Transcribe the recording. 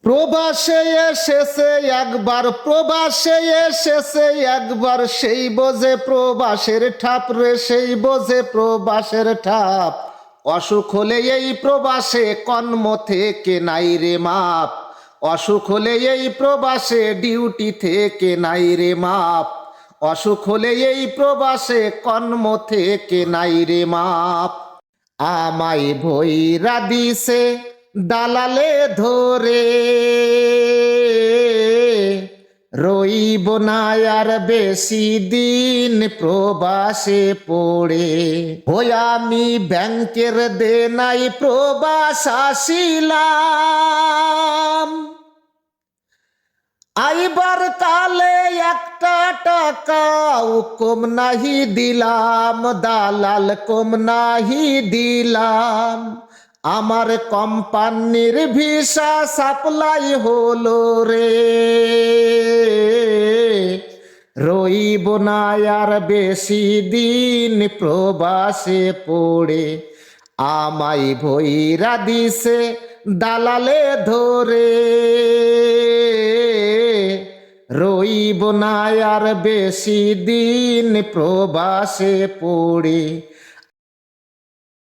প্রবাসে এসেছে একবার, প্রবাসে এসেছে একবার, সেই বোঝে প্রবাসের ঠাপ রে, সেই বোঝে প্রবাসের ঠাপ। অসুখ হলে এই প্রবাসে কর্ম থেকে নাই রে মাপ, অসুখ হলে এই প্রবাসে ডিউটি থেকে নাই রে মাপ, অসুখ হলে এই প্রবাসে কর্ম থেকে নাই রে মাপ। আমায় ভৈরা দিছে দালালে ধরে, রইব না আর বেশি দিন প্রবাসে পড়ে। ওই আমি ব্যাংকের দেনাই প্রবাস আসিলাম, আইবার কালে একটা টাকাও কম নাহি দিলাম, দালাল কম নাহি দিলাম। আমার কোম্পানির ভিসা সাপ্লাই হলো রে, রইব না আর বেশি দিন প্রবাসে পড়ে। আমায় ভৈরা দিছে দালালে ধরে, রইব না আর বেশি দিন প্রবাসে পড়ে।